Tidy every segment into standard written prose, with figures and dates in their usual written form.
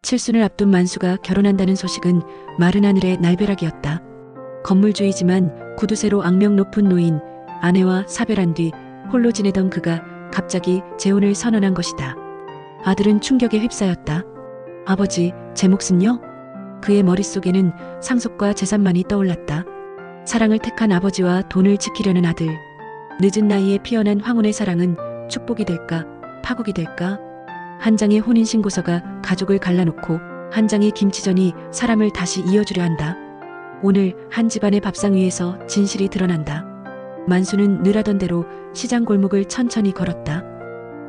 칠순을 앞둔 만수가 결혼한다는 소식은 마른 하늘의 날벼락이었다. 건물주이지만 구두쇠로 악명 높은 노인, 아내와 사별한 뒤 홀로 지내던 그가 갑자기 재혼을 선언한 것이다. 아들은 충격에 휩싸였다. 아버지, 제 몫은요? 그의 머릿속에는 상속과 재산만이 떠올랐다. 사랑을 택한 아버지와 돈을 지키려는 아들. 늦은 나이에 피어난 황혼의 사랑은 축복이 될까, 파국이 될까? 한 장의 혼인신고서가 가족을 갈라놓고 한 장의 김치전이 사람을 다시 이어주려 한다. 오늘 한 집안의 밥상 위에서 진실이 드러난다. 만수는 늘 하던 대로 시장 골목을 천천히 걸었다.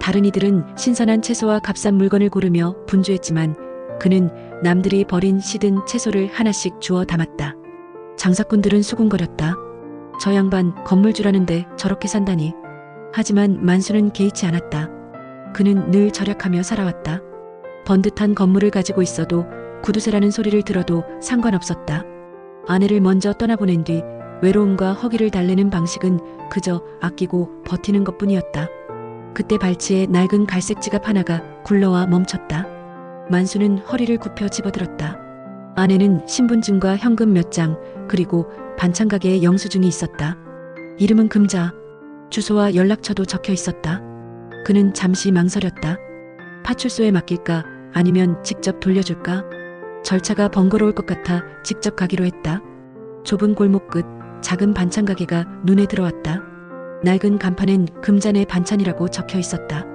다른 이들은 신선한 채소와 값싼 물건을 고르며 분주했지만 그는 남들이 버린 시든 채소를 하나씩 주워 담았다. 장사꾼들은 수군거렸다. 저 양반 건물주라는데 저렇게 산다니. 하지만 만수는 개의치 않았다. 그는 늘 절약하며 살아왔다. 번듯한 건물을 가지고 있어도 구두쇠라는 소리를 들어도 상관없었다. 아내를 먼저 떠나보낸 뒤 외로움과 허기를 달래는 방식은 그저 아끼고 버티는 것뿐이었다. 그때 발치에 낡은 갈색 지갑 하나가 굴러와 멈췄다. 만수는 허리를 굽혀 집어들었다. 아내는 신분증과 현금 몇 장, 그리고 반찬가게에 영수증이 있었다. 이름은 금자, 주소와 연락처도 적혀 있었다. 그는 잠시 망설였다. 파출소에 맡길까 아니면 직접 돌려줄까? 절차가 번거로울 것 같아 직접 가기로 했다. 좁은 골목 끝 작은 반찬가게가 눈에 들어왔다. 낡은 간판엔 금잔의 반찬이라고 적혀 있었다.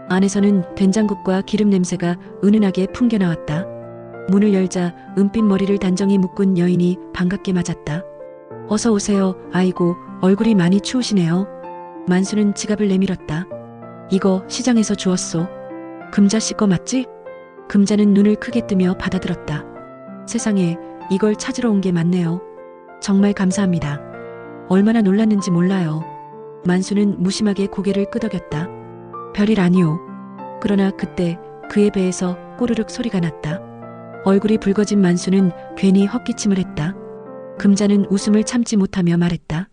안에서는 된장국과 기름 냄새가 은은하게 풍겨나왔다. 문을 열자 은빛 머리를 단정히 묶은 여인이 반갑게 맞았다. 어서 오세요. 아이고, 얼굴이 많이 추우시네요. 만수는 지갑을 내밀었다. 이거 시장에서 주웠소. 금자 씨 거 맞지? 금자는 눈을 크게 뜨며 받아들었다. 세상에, 이걸 찾으러 온 게 맞네요. 정말 감사합니다. 얼마나 놀랐는지 몰라요. 만수는 무심하게 고개를 끄덕였다. 별일 아니오. 그러나 그때 그의 배에서 꼬르륵 소리가 났다. 얼굴이 붉어진 만수는 괜히 헛기침을 했다. 금자는 웃음을 참지 못하며 말했다.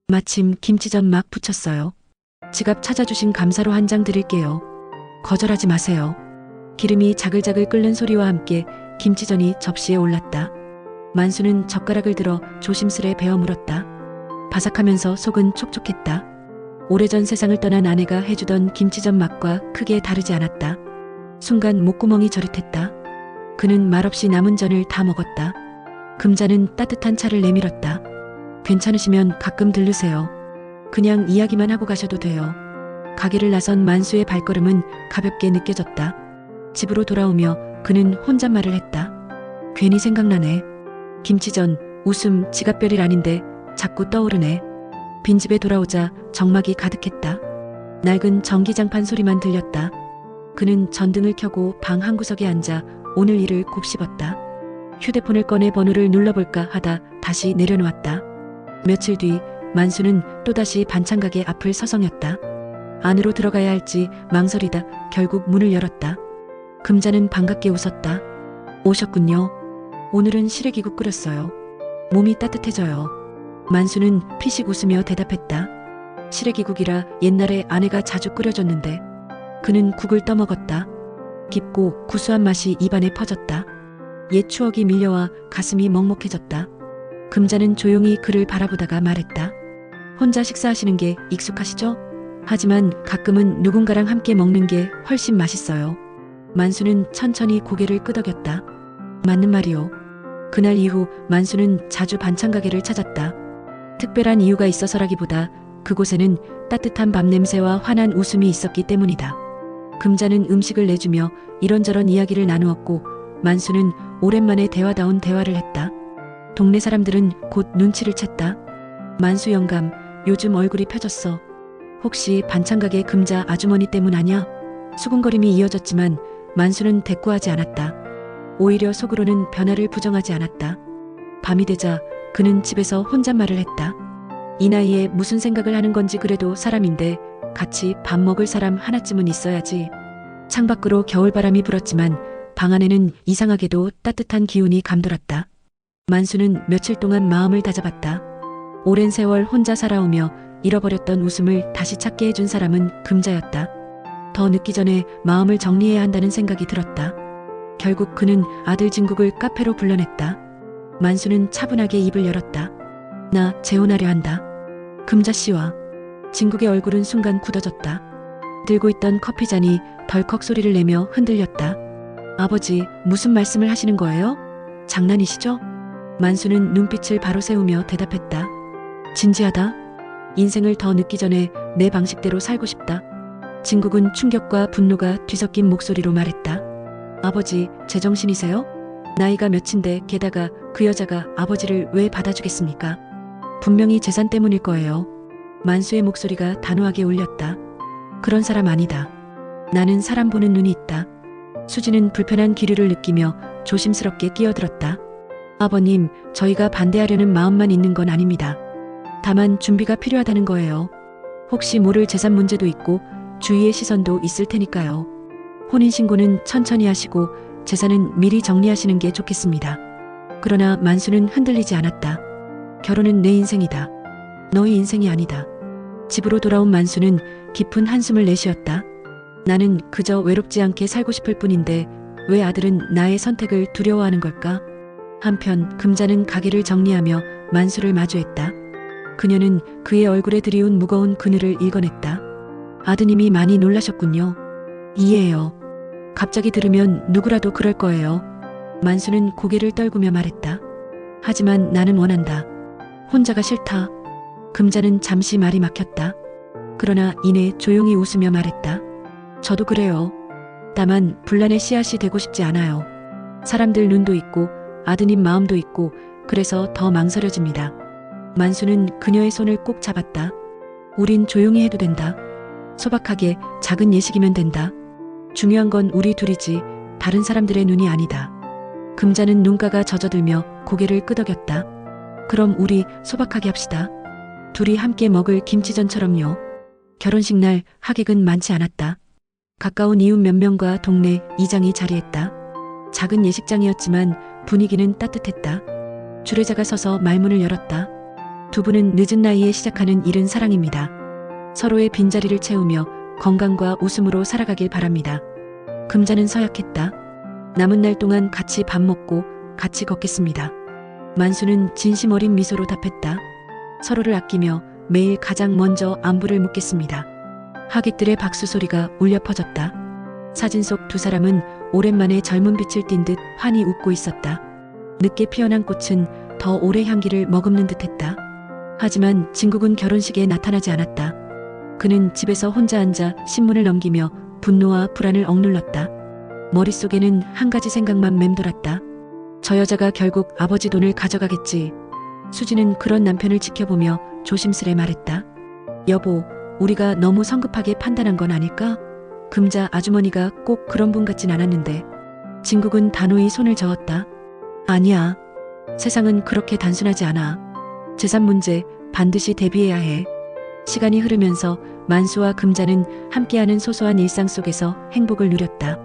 마침 김치전 막 부쳤어요. 지갑 찾아주신 감사로 한 장 드릴게요. 거절하지 마세요. 기름이 자글자글 끓는 소리와 함께 김치전이 접시에 올랐다. 만수는 젓가락을 들어 조심스레 베어 물었다. 바삭하면서 속은 촉촉했다. 오래전 세상을 떠난 아내가 해주던 김치전 맛과 크게 다르지 않았다. 순간 목구멍이 저릿했다. 그는 말없이 남은 전을 다 먹었다. 금자는 따뜻한 차를 내밀었다. 괜찮으시면 가끔 들르세요. 그냥 이야기만 하고 가셔도 돼요. 가게를 나선 만수의 발걸음은 가볍게 느껴졌다. 집으로 돌아오며 그는 혼잣말을 했다. 괜히 생각나네. 김치전, 웃음, 지갑별일 아닌데 자꾸 떠오르네. 빈집에 돌아오자 정막이 가득했다. 낡은 전기장판 소리만 들렸다. 그는 전등을 켜고 방 한구석에 앉아 오늘 일을 곱씹었다. 휴대폰을 꺼내 번호를 눌러볼까 하다 다시 내려놓았다. 며칠 뒤 만수는 또다시 반찬가게 앞을 서성였다. 안으로 들어가야 할지 망설이다 결국 문을 열었다. 금자는 반갑게 웃었다. 오셨군요. 오늘은 시래기국 끓였어요. 몸이 따뜻해져요. 만수는 피식 웃으며 대답했다. 시래기국이라 옛날에 아내가 자주 끓여줬는데. 그는 국을 떠먹었다. 깊고 구수한 맛이 입안에 퍼졌다. 옛 추억이 밀려와 가슴이 먹먹해졌다. 금자는 조용히 그를 바라보다가 말했다. 혼자 식사하시는 게 익숙하시죠? 하지만 가끔은 누군가랑 함께 먹는 게 훨씬 맛있어요. 만수는 천천히 고개를 끄덕였다. 맞는 말이요. 그날 이후 만수는 자주 반찬가게를 찾았다. 특별한 이유가 있어서라기보다 그곳에는 따뜻한 밥 냄새와 환한 웃음이 있었기 때문이다. 금자는 음식을 내주며 이런저런 이야기를 나누었고 만수는 오랜만에 대화다운 대화를 했다. 동네 사람들은 곧 눈치를 챘다. 만수 영감, 요즘 얼굴이 펴졌어. 혹시 반찬가게 금자 아주머니 때문 아냐? 수군거림이 이어졌지만 만수는 대꾸하지 않았다. 오히려 속으로는 변화를 부정하지 않았다. 밤이 되자 그는 집에서 혼잣말을 했다. 이 나이에 무슨 생각을 하는 건지 그래도 사람인데 같이 밥 먹을 사람 하나쯤은 있어야지. 창밖으로 겨울바람이 불었지만 방 안에는 이상하게도 따뜻한 기운이 감돌았다. 만수는 며칠 동안 마음을 다잡았다. 오랜 세월 혼자 살아오며 잃어버렸던 웃음을 다시 찾게 해준 사람은 금자였다. 더 늦기 전에 마음을 정리해야 한다는 생각이 들었다. 결국 그는 아들 진국을 카페로 불러냈다. 만수는 차분하게 입을 열었다. 나 재혼하려 한다. 금자씨와. 진국의 얼굴은 순간 굳어졌다. 들고 있던 커피잔이 덜컥 소리를 내며 흔들렸다. 아버지, 무슨 말씀을 하시는 거예요? 장난이시죠? 만수는 눈빛을 바로 세우며 대답했다. 진지하다. 인생을 더 늦기 전에 내 방식대로 살고 싶다. 진국은 충격과 분노가 뒤섞인 목소리로 말했다. 아버지, 제정신이세요? 나이가 몇인데 게다가 그 여자가 아버지를 왜 받아주겠습니까? 분명히 재산 때문일 거예요. 만수의 목소리가 단호하게 울렸다. 그런 사람 아니다. 나는 사람 보는 눈이 있다. 수지는 불편한 기류를 느끼며 조심스럽게 끼어들었다. 아버님, 저희가 반대하려는 마음만 있는 건 아닙니다. 다만 준비가 필요하다는 거예요. 혹시 모를 재산 문제도 있고 주위의 시선도 있을 테니까요. 혼인신고는 천천히 하시고 재산은 미리 정리하시는 게 좋겠습니다. 그러나 만수는 흔들리지 않았다. 결혼은 내 인생이다. 너의 인생이 아니다. 집으로 돌아온 만수는 깊은 한숨을 내쉬었다. 나는 그저 외롭지 않게 살고 싶을 뿐인데 왜 아들은 나의 선택을 두려워하는 걸까? 한편 금자는 가게를 정리하며 만수를 마주했다. 그녀는 그의 얼굴에 드리운 무거운 그늘을 읽어냈다. 아드님이 많이 놀라셨군요. 이해해요. 갑자기 들으면 누구라도 그럴 거예요. 만수는 고개를 떨구며 말했다. 하지만 나는 원한다. 혼자가 싫다. 금자는 잠시 말이 막혔다. 그러나 이내 조용히 웃으며 말했다. 저도 그래요. 다만 분란의 씨앗이 되고 싶지 않아요. 사람들 눈도 있고 아드님 마음도 있고 그래서 더 망설여집니다. 만수는 그녀의 손을 꼭 잡았다. 우린 조용히 해도 된다. 소박하게 작은 예식이면 된다. 중요한 건 우리 둘이지 다른 사람들의 눈이 아니다. 금자는 눈가가 젖어들며 고개를 끄덕였다. 그럼 우리 소박하게 합시다. 둘이 함께 먹을 김치전처럼요. 결혼식 날 하객은 많지 않았다. 가까운 이웃 몇 명과 동네 이장이 자리했다. 작은 예식장이었지만 분위기는 따뜻했다. 주례자가 서서 말문을 열었다. 두 분은 늦은 나이에 시작하는 일은 사랑입니다. 서로의 빈자리를 채우며 건강과 웃음으로 살아가길 바랍니다. 금자는 서약했다. 남은 날 동안 같이 밥 먹고 같이 걷겠습니다. 만수는 진심 어린 미소로 답했다. 서로를 아끼며 매일 가장 먼저 안부를 묻겠습니다. 하객들의 박수 소리가 울려 퍼졌다. 사진 속 두 사람은 오랜만에 젊은 빛을 띤 듯 환히 웃고 있었다. 늦게 피어난 꽃은 더 오래 향기를 머금는 듯했다. 하지만 진국은 결혼식에 나타나지 않았다. 그는 집에서 혼자 앉아 신문을 넘기며 분노와 불안을 억눌렀다. 머릿속에는 한 가지 생각만 맴돌았다. 저 여자가 결국 아버지 돈을 가져가겠지. 수지는 그런 남편을 지켜보며 조심스레 말했다. 여보, 우리가 너무 성급하게 판단한 건 아닐까? 금자 아주머니가 꼭 그런 분 같진 않았는데. 진국은 단호히 손을 저었다. 아니야. 세상은 그렇게 단순하지 않아. 재산 문제 반드시 대비해야 해. 시간이 흐르면서 만수와 금자는 함께하는 소소한 일상 속에서 행복을 누렸다.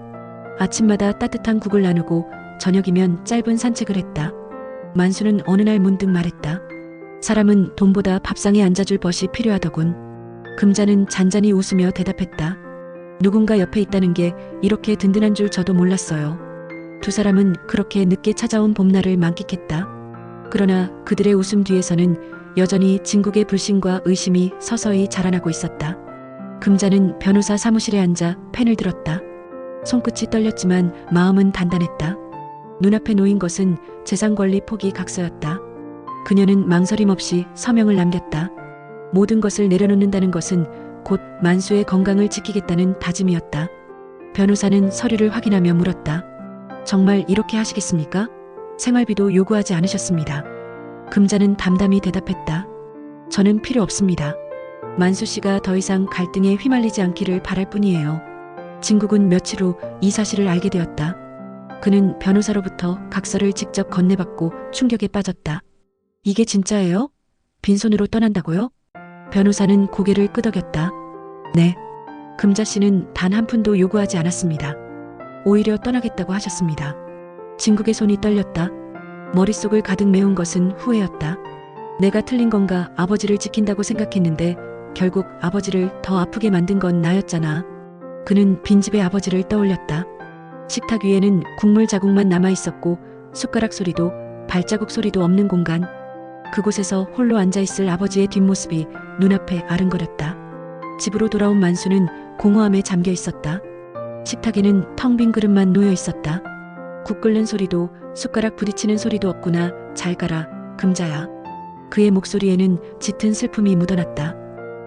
아침마다 따뜻한 국을 나누고 저녁이면 짧은 산책을 했다. 만수는 어느 날 문득 말했다. 사람은 돈보다 밥상에 앉아줄 벗이 필요하더군. 금자는 잔잔히 웃으며 대답했다. 누군가 옆에 있다는 게 이렇게 든든한 줄 저도 몰랐어요. 두 사람은 그렇게 늦게 찾아온 봄날을 만끽했다. 그러나 그들의 웃음 뒤에서는 여전히 진국의 불신과 의심이 서서히 자라나고 있었다. 금자는 변호사 사무실에 앉아 펜을 들었다. 손끝이 떨렸지만 마음은 단단했다. 눈앞에 놓인 것은 재산 권리 포기 각서였다. 그녀는 망설임 없이 서명을 남겼다. 모든 것을 내려놓는다는 것은 곧 만수의 건강을 지키겠다는 다짐이었다. 변호사는 서류를 확인하며 물었다. 정말 이렇게 하시겠습니까? 생활비도 요구하지 않으셨습니다. 금자는 담담히 대답했다. 저는 필요 없습니다. 만수 씨가 더 이상 갈등에 휘말리지 않기를 바랄 뿐이에요. 진국은 며칠 후 이 사실을 알게 되었다. 그는 변호사로부터 각서를 직접 건네받고 충격에 빠졌다. 이게 진짜예요? 빈손으로 떠난다고요? 변호사는 고개를 끄덕였다. 네. 금자 씨는 단 한 푼도 요구하지 않았습니다. 오히려 떠나겠다고 하셨습니다. 진국의 손이 떨렸다. 머릿속을 가득 메운 것은 후회였다. 내가 틀린 건가 아버지를 지킨다고 생각했는데 결국 아버지를 더 아프게 만든 건 나였잖아. 그는 빈집의 아버지를 떠올렸다. 식탁 위에는 국물 자국만 남아 있었고 숟가락 소리도 발자국 소리도 없는 공간. 그곳에서 홀로 앉아있을 아버지의 뒷모습이 눈앞에 아른거렸다. 집으로 돌아온 만수는 공허함에 잠겨 있었다. 식탁에는 텅 빈 그릇만 놓여 있었다. 국 끓는 소리도 숟가락 부딪히는 소리도 없구나. 잘 가라, 금자야. 그의 목소리에는 짙은 슬픔이 묻어났다.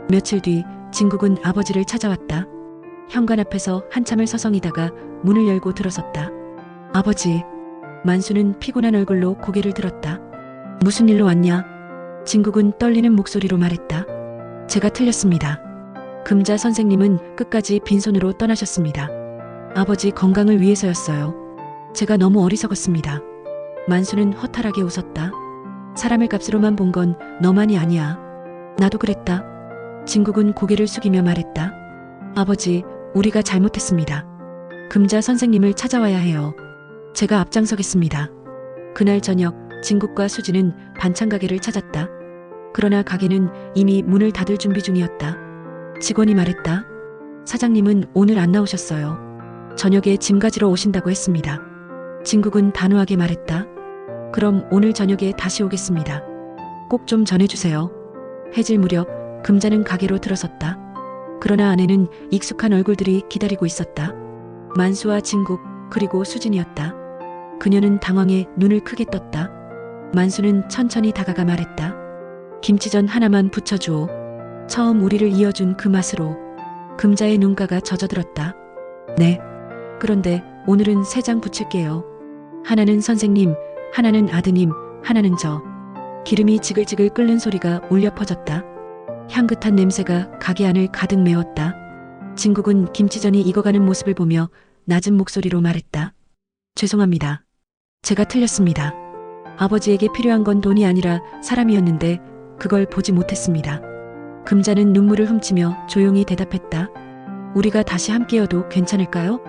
며칠 뒤 진국은 아버지를 찾아왔다. 현관 앞에서 한참을 서성이다가 문을 열고 들어섰다. 아버지. 만수는 피곤한 얼굴로 고개를 들었다. 무슨 일로 왔냐? 진국은 떨리는 목소리로 말했다. 제가 틀렸습니다. 금자 선생님은 끝까지 빈손으로 떠나셨습니다. 아버지 건강을 위해서였어요. 제가 너무 어리석었습니다. 만수는 허탈하게 웃었다. 사람을 값으로만 본 건 너만이 아니야. 나도 그랬다. 진국은 고개를 숙이며 말했다. 아버지, 우리가 잘못했습니다. 금자 선생님을 찾아와야 해요. 제가 앞장서겠습니다. 그날 저녁 진국과 수지는 반찬 가게를 찾았다. 그러나 가게는 이미 문을 닫을 준비 중이었다. 직원이 말했다. 사장님은 오늘 안 나오셨어요. 저녁에 짐 가지러 오신다고 했습니다. 진국은 단호하게 말했다. 그럼 오늘 저녁에 다시 오겠습니다. 꼭 좀 전해주세요. 해질 무렵 금자는 가게로 들어섰다. 그러나 안에는 익숙한 얼굴들이 기다리고 있었다. 만수와 진국 그리고 수진이었다. 그녀는 당황해 눈을 크게 떴다. 만수는 천천히 다가가 말했다. 김치전 하나만 부쳐주오. 처음 우리를 이어준 그 맛으로. 금자의 눈가가 젖어들었다. 네. 그런데 오늘은 3장 부칠게요. 하나는 선생님, 하나는 아드님, 하나는 저. 기름이 지글지글 끓는 소리가 울려 퍼졌다. 향긋한 냄새가 가게 안을 가득 메웠다. 진국은 김치전이 익어가는 모습을 보며 낮은 목소리로 말했다. 죄송합니다. 제가 틀렸습니다. 아버지에게 필요한 건 돈이 아니라 사람이었는데 그걸 보지 못했습니다. 금자는 눈물을 훔치며 조용히 대답했다. 우리가 다시 함께여도 괜찮을까요?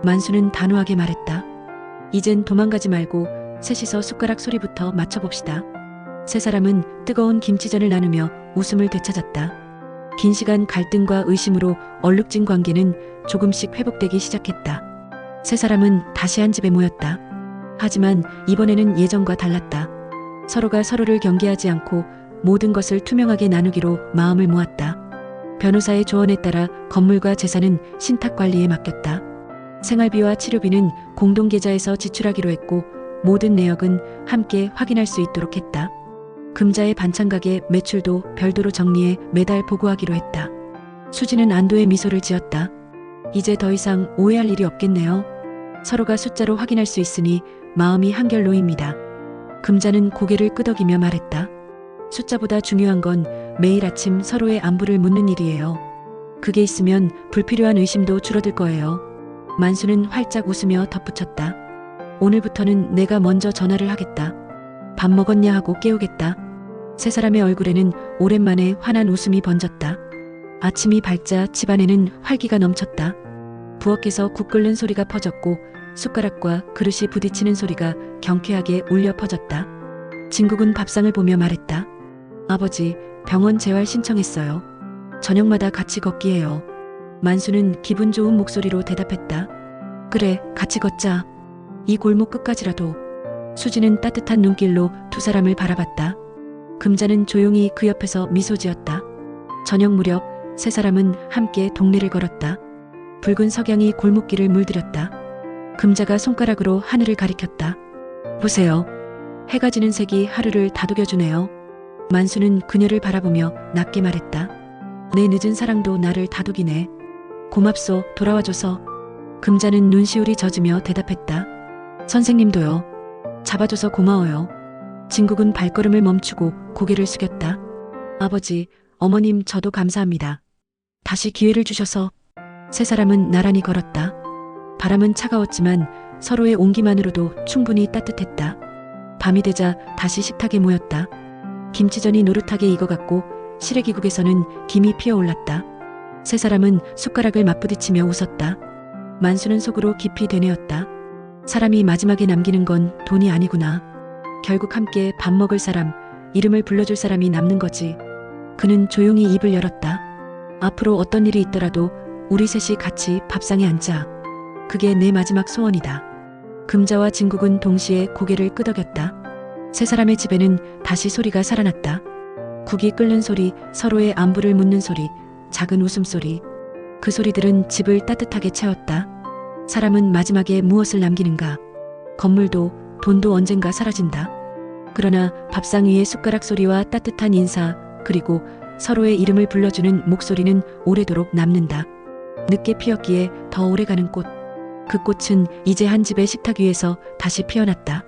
만수는 단호하게 말했다. 이젠 도망가지 말고 셋이서 숟가락 소리부터 맞춰봅시다. 세 사람은 뜨거운 김치전을 나누며 웃음을 되찾았다. 긴 시간 갈등과 의심으로 얼룩진 관계는 조금씩 회복되기 시작했다. 세 사람은 다시 한 집에 모였다. 하지만 이번에는 예전과 달랐다. 서로가 서로를 경계하지 않고 모든 것을 투명하게 나누기로 마음을 모았다. 변호사의 조언에 따라 건물과 재산은 신탁관리에 맡겼다. 생활비와 치료비는 공동계좌에서 지출하기로 했고 모든 내역은 함께 확인할 수 있도록 했다. 금자의 반찬가게 매출도 별도로 정리해 매달 보고하기로 했다. 수지는 안도의 미소를 지었다. 이제 더 이상 오해할 일이 없겠네요. 서로가 숫자로 확인할 수 있으니 마음이 한결 놓입니다. 금자는 고개를 끄덕이며 말했다. 숫자보다 중요한 건 매일 아침 서로의 안부를 묻는 일이에요. 그게 있으면 불필요한 의심도 줄어들 거예요. 만수는 활짝 웃으며 덧붙였다. 오늘부터는 내가 먼저 전화를 하겠다. 밥 먹었냐 하고 깨우겠다. 세 사람의 얼굴에는 오랜만에 환한 웃음이 번졌다. 아침이 밝자 집안에는 활기가 넘쳤다. 부엌에서 국 끓는 소리가 퍼졌고 숟가락과 그릇이 부딪히는 소리가 경쾌하게 울려 퍼졌다. 진국은 밥상을 보며 말했다. 아버지, 병원 재활 신청했어요. 저녁마다 같이 걷기 해요. 만수는 기분 좋은 목소리로 대답했다. 그래, 같이 걷자. 이 골목 끝까지라도. 수지는 따뜻한 눈길로 두 사람을 바라봤다. 금자는 조용히 그 옆에서 미소 지었다. 저녁 무렵 세 사람은 함께 동네를 걸었다. 붉은 석양이 골목길을 물들였다. 금자가 손가락으로 하늘을 가리켰다. 보세요. 해가 지는 색이 하루를 다독여주네요. 만수는 그녀를 바라보며 낮게 말했다. 내 늦은 사랑도 나를 다독이네. 고맙소, 돌아와줘서. 금자는 눈시울이 젖으며 대답했다. 선생님도요. 잡아줘서 고마워요. 진국은 발걸음을 멈추고 고개를 숙였다. 아버지, 어머님 저도 감사합니다. 다시 기회를 주셔서. 세 사람은 나란히 걸었다. 바람은 차가웠지만 서로의 온기만으로도 충분히 따뜻했다. 밤이 되자 다시 식탁에 모였다. 김치전이 노릇하게 익어갔고 시래기국에서는 김이 피어올랐다. 세 사람은 숟가락을 맞부딪히며 웃었다. 만수는 속으로 깊이 되뇌었다. 사람이 마지막에 남기는 건 돈이 아니구나. 결국 함께 밥 먹을 사람, 이름을 불러줄 사람이 남는 거지. 그는 조용히 입을 열었다. 앞으로 어떤 일이 있더라도 우리 셋이 같이 밥상에 앉자. 그게 내 마지막 소원이다. 금자와 진국은 동시에 고개를 끄덕였다. 세 사람의 집에는 다시 소리가 살아났다. 국이 끓는 소리, 서로의 안부를 묻는 소리, 작은 웃음소리. 그 소리들은 집을 따뜻하게 채웠다. 사람은 마지막에 무엇을 남기는가? 건물도 돈도 언젠가 사라진다. 그러나 밥상 위의 숟가락 소리와 따뜻한 인사, 그리고 서로의 이름을 불러주는 목소리는 오래도록 남는다. 늦게 피었기에 더 오래가는 꽃. 그 꽃은 이제 한 집의 식탁 위에서 다시 피어났다.